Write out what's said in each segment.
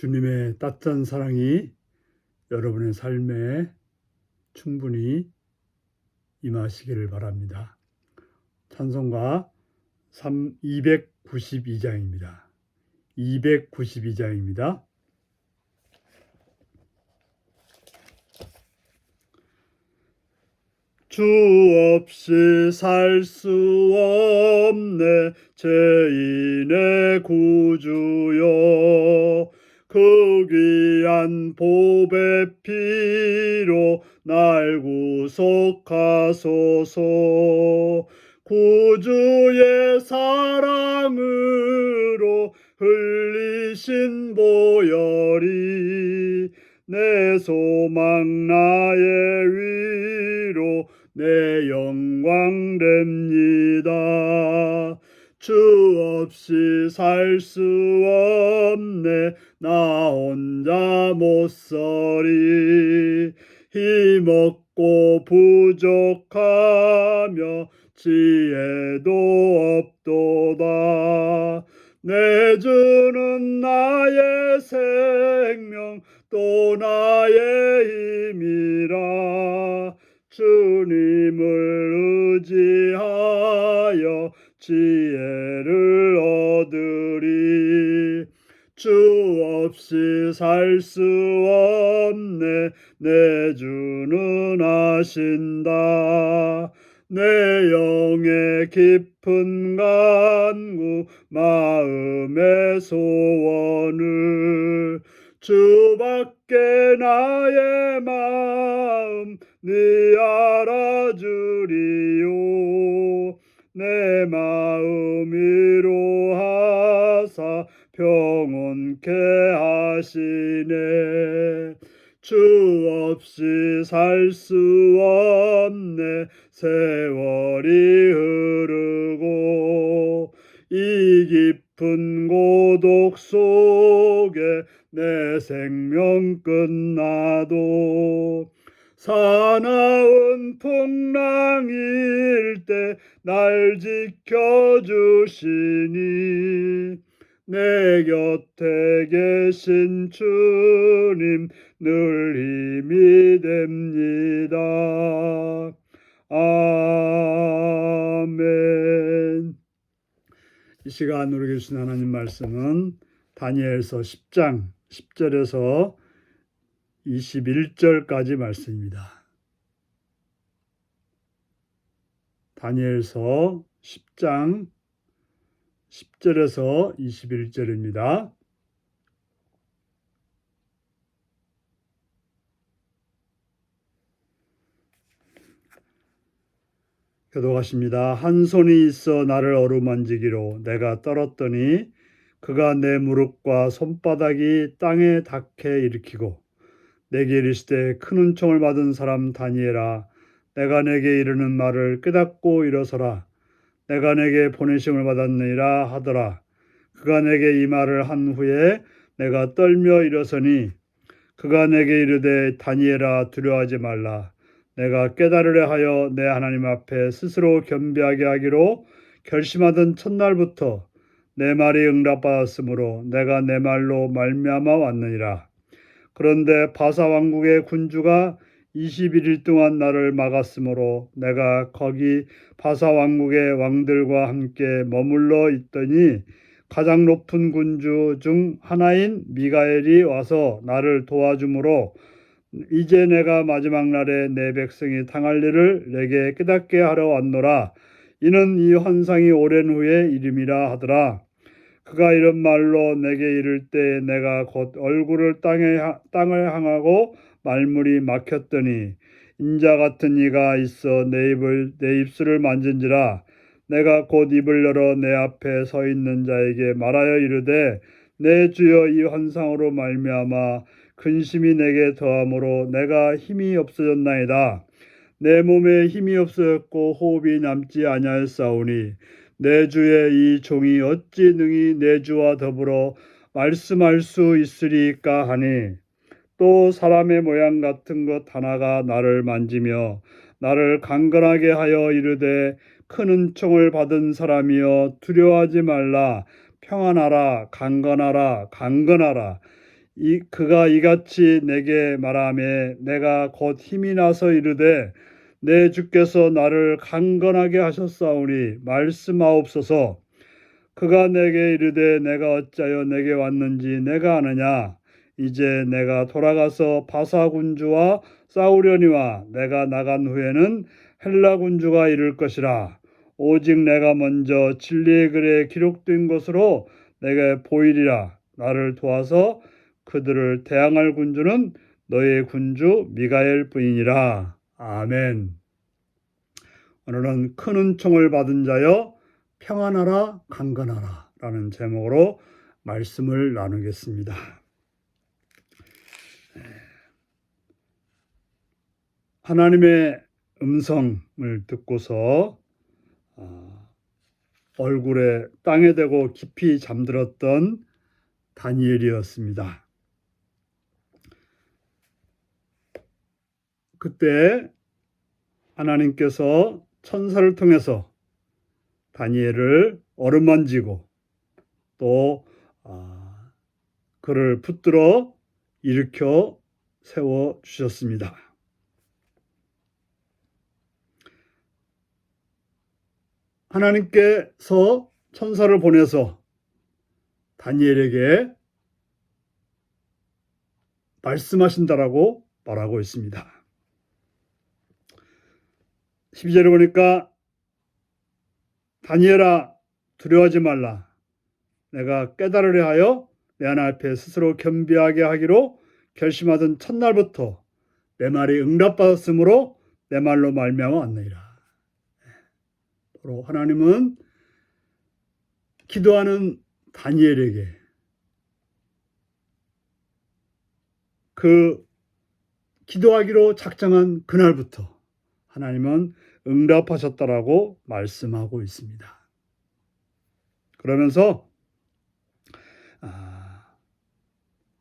주님의 따뜻한 사랑이 여러분의 삶에 충분히 임하시기를 바랍니다. 찬송가 292장입니다. 292장입니다. 주 없이 살 수 없네 죄인의 구주여, 그 귀한 보배 피로 날 구속하소서. 구주의 사랑으로 흘리신 보혈이 내 소망 나의 위로 내 영광 됩니다. 주 없이 살 수 없네 나 혼자 못 서리. 힘없고 부족하며 지혜도 없도다. 내 주는 나의 생명 또 나의 힘이라. 주님을 의지하여 지혜를 얻으리. 주 없이 살 수 없네 내 주는 아신다. 내 영의 깊은 간구 마음의 소원을 주밖에 나의 마음 네 알아주리요. 내 마음 위로하사 평온케 하시네. 주 없이 살 수 없네 세월이 흐르고 이 깊은 고독 속에 내 생명 끝나도 사나운 풍랑일 때 날 지켜주시니 내 곁에 계신 주님 늘 힘이 됩니다. 아멘. 이 시간 우리 주신 하나님 말씀은 다니엘서 10장 10절에서 21절까지 말씀입니다. 다니엘서 10장 10절에서 21절입니다. 교독하십니다. 한 손이 있어 나를 어루만지기로 내가 떨었더니 그가 내 무릎과 손바닥이 땅에 닿게 일으키고 내게 이르시되 큰 은총을 받은 사람 다니엘아, 내가 내게 이르는 말을 깨닫고 일어서라. 내가 내게 보내심을 받았느니라 하더라. 그가 내게 이 말을 한 후에 내가 떨며 일어서니 그가 내게 이르되 다니엘아 두려워하지 말라. 내가 깨달으려 하여 내 하나님 앞에 스스로 겸비하게 하기로 결심하던 첫날부터 내 말이 응답받았으므로 내가 내 말로 말미암아 왔느니라. 그런데 바사 왕국의 군주가 21일 동안 나를 막았으므로 내가 거기 바사 왕국의 왕들과 함께 머물러 있더니 가장 높은 군주 중 하나인 미가엘이 와서 나를 도와주므로 이제 내가 마지막 날에 내 백성이 당할 일을 내게 깨닫게 하러 왔노라. 이는 이 환상이 오랜 후에 이름이라 하더라. 그가 이런 말로 내게 이를 때 내가 곧 얼굴을 땅을 향하고 말문이 막혔더니 인자 같은 이가 있어 내 입술을 만진지라. 내가 곧 입을 열어 내 앞에 서 있는 자에게 말하여 이르되 내 주여 이 환상으로 말미암아 근심이 내게 더함으로 내가 힘이 없어졌나이다. 내 몸에 힘이 없어졌고 호흡이 남지 아니하였사오니 내 주의 이 종이 어찌 능히 내 주와 더불어 말씀할 수 있으리까 하니 또 사람의 모양 같은 것 하나가 나를 만지며 나를 강건하게 하여 이르되 큰 은총을 받은 사람이여 두려워하지 말라. 평안하라. 강건하라. 강건하라. 그가 이같이 내게 말하매 내가 곧 힘이 나서 이르되 내 주께서 나를 강건하게 하셨사오니 말씀하옵소서. 그가 내게 이르되 내가 어찌하여 내게 왔는지 내가 아느냐. 이제 내가 돌아가서 바사 군주와 싸우려니와 내가 나간 후에는 헬라 군주가 이를 것이라. 오직 내가 먼저 진리의 글에 기록된 것으로 내게 보이리라. 나를 도와서 그들을 대항할 군주는 너의 군주 미가엘 뿐이니라. 아멘. 오늘은 큰 은총을 받은 자여 평안하라 강건하라 라는 제목으로 말씀을 나누겠습니다. 하나님의 음성을 듣고서 얼굴에 땅에 대고 깊이 잠들었던 다니엘이었습니다. 그때 하나님께서 천사를 통해서 다니엘을 어루만지고 또 그를 붙들어 일으켜 세워주셨습니다. 하나님께서 천사를 보내서 다니엘에게 말씀하신다라고 말하고 있습니다. 12절에 보니까 다니엘아 두려워하지 말라. 내가 깨달으려 하여 내 하나님 앞에 스스로 겸비하게 하기로 결심하던 첫날부터 내 말이 응답받았으므로 내 말로 말미암아 왔느니라. 바로 하나님은 기도하는 다니엘에게 그 기도하기로 작정한 그날부터 하나님은 응답하셨다라고 말씀하고 있습니다. 그러면서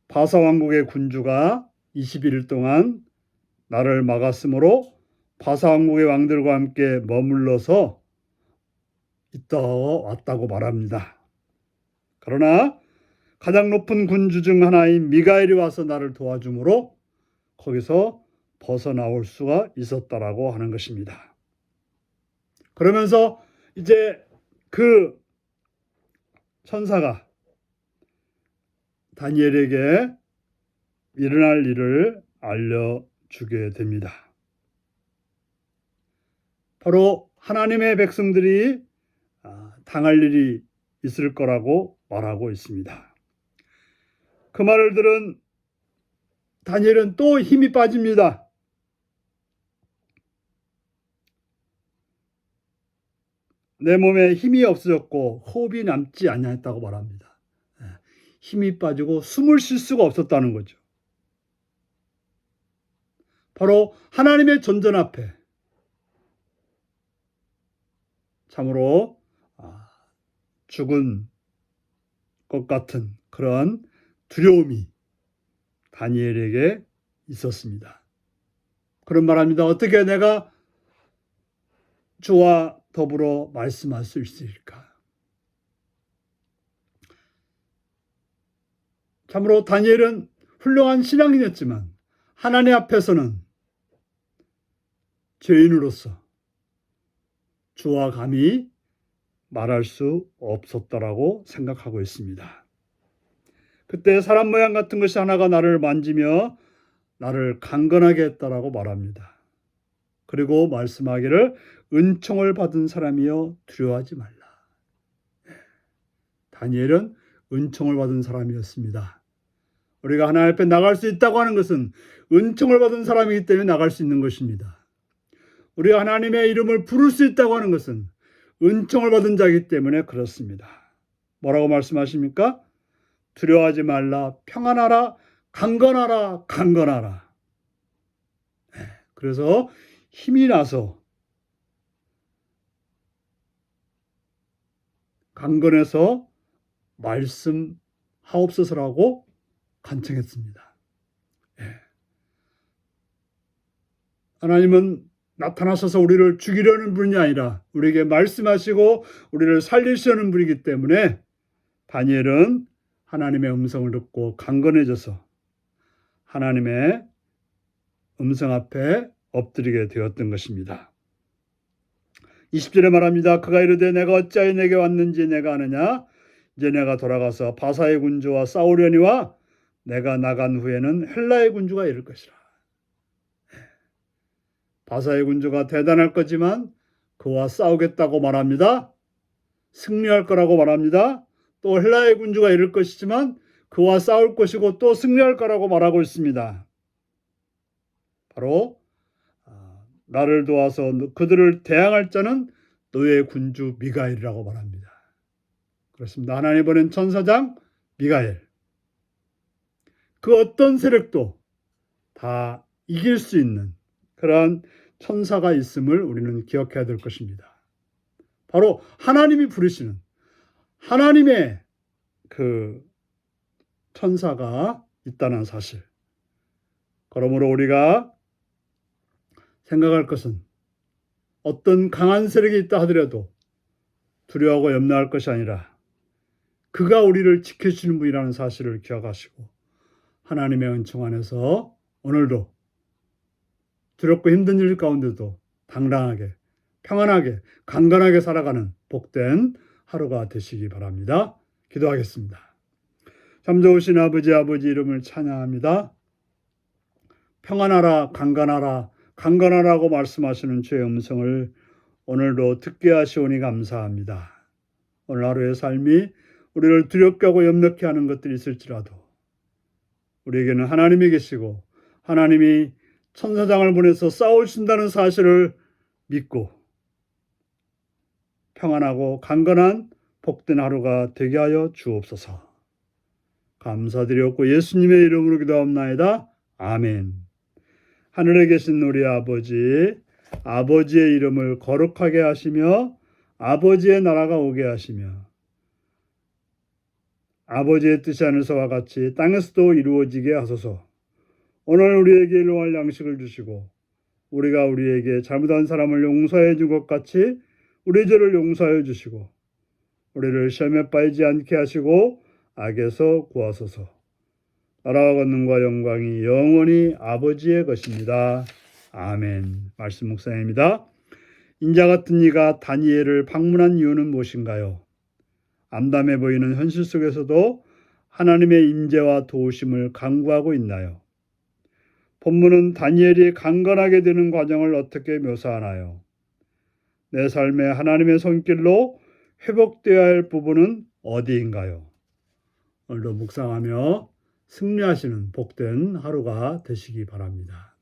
바사 왕국의 군주가 21일 동안 나를 막았으므로 바사 왕국의 왕들과 함께 머물러서 있다 왔다고 말합니다. 그러나 가장 높은 군주 중 하나인 미가엘이 와서 나를 도와주므로 거기서 벗어나올 수가 있었다라고 하는 것입니다. 그러면서 이제 그 천사가 다니엘에게 일어날 일을 알려주게 됩니다. 바로 하나님의 백성들이 당할 일이 있을 거라고 말하고 있습니다. 그 말을 들은 다니엘은 또 힘이 빠집니다. 내 몸에 힘이 없어졌고 호흡이 남지 않았다고 말합니다. 힘이 빠지고 숨을 쉴 수가 없었다는 거죠. 바로 하나님의 전전 앞에 참으로 죽은 것 같은 그런 두려움이 다니엘에게 있었습니다. 그런 말합니다. 어떻게 내가 주와 더불어 말씀할 수 있을까? 참으로 다니엘은 훌륭한 신앙인이었지만 하나님 앞에서는 죄인으로서 주와 감히 말할 수 없었다라고 생각하고 있습니다. 그때 사람 모양 같은 것이 하나가 나를 만지며 나를 강건하게 했다라고 말합니다. 그리고 말씀하기를 은총을 받은 사람이여 두려워하지 말라. 다니엘은 은총을 받은 사람이었습니다. 우리가 하나님 앞에 나갈 수 있다고 하는 것은 은총을 받은 사람이기 때문에 나갈 수 있는 것입니다. 우리가 하나님의 이름을 부를 수 있다고 하는 것은 은총을 받은 자이기 때문에 그렇습니다. 뭐라고 말씀하십니까? 두려워하지 말라, 평안하라, 강건하라, 강건하라. 그래서 힘이 나서 강건해서 말씀하옵소서라고 간청했습니다. 하나님은 나타나셔서 우리를 죽이려는 분이 아니라 우리에게 말씀하시고 우리를 살리시려는 분이기 때문에 다니엘은 하나님의 음성을 듣고 강건해져서 하나님의 음성 앞에 엎드리게 되었던 것입니다. 20절에 말합니다. 그가 이르되 내가 어찌하여 내게 왔는지 내가 아느냐? 이제 내가 돌아가서 바사의 군주와 싸우려니와 내가 나간 후에는 헬라의 군주가 이를 것이라. 바사의 군주가 대단할 거지만 그와 싸우겠다고 말합니다. 승리할 거라고 말합니다. 또 헬라의 군주가 이를 것이지만 그와 싸울 것이고 또 승리할 거라고 말하고 있습니다. 바로 나를 도와서 그들을 대항할 자는 너의 군주 미가엘이라고 말합니다. 그렇습니다. 하나님 보낸 천사장 미가엘. 그 어떤 세력도 다 이길 수 있는 그러한 천사가 있음을 우리는 기억해야 될 것입니다. 바로 하나님이 부르시는 하나님의 그 천사가 있다는 사실. 그러므로 우리가 생각할 것은 어떤 강한 세력이 있다 하더라도 두려워하고 염려할 것이 아니라 그가 우리를 지켜주시는 분이라는 사실을 기억하시고 하나님의 은총 안에서 오늘도 두렵고 힘든 일 가운데도 당당하게 평안하게 강건하게 살아가는 복된 하루가 되시기 바랍니다. 기도하겠습니다. 참 좋으신 아버지 이름을 찬양합니다. 평안하라 강건하라고 말씀하시는 주의 음성을 오늘도 듣게 하시오니 감사합니다. 오늘 하루의 삶이 우리를 두렵게 하고 염려케 하는 것들이 있을지라도 우리에게는 하나님이 계시고 하나님이 천사장을 보내서 싸우신다는 사실을 믿고 평안하고 강건한 복된 하루가 되게 하여 주옵소서. 감사드렸고 예수님의 이름으로 기도합나이다. 아멘. 하늘에 계신 우리 아버지의 이름을 거룩하게 하시며 아버지의 나라가 오게 하시며 아버지의 뜻이 하늘에서와 같이 땅에서도 이루어지게 하소서. 오늘 우리에게 일용할 양식을 주시고 우리가 우리에게 잘못한 사람을 용서해 준 것 같이 우리 죄를 용서해 주시고 우리를 시험에 빠지지 않게 하시고 악에서 구하소서. 나라와 권능과 영광이 영원히 아버지의 것입니다. 아멘. 말씀 묵상입니다. 인자 같은 이가 다니엘을 방문한 이유는 무엇인가요? 암담해 보이는 현실 속에서도 하나님의 임재와 도우심을 강구하고 있나요? 본문은 다니엘이 강건하게 되는 과정을 어떻게 묘사하나요? 내 삶에 하나님의 손길로 회복되어야 할 부분은 어디인가요? 오늘도 묵상하며 승리하시는 복된 하루가 되시기 바랍니다.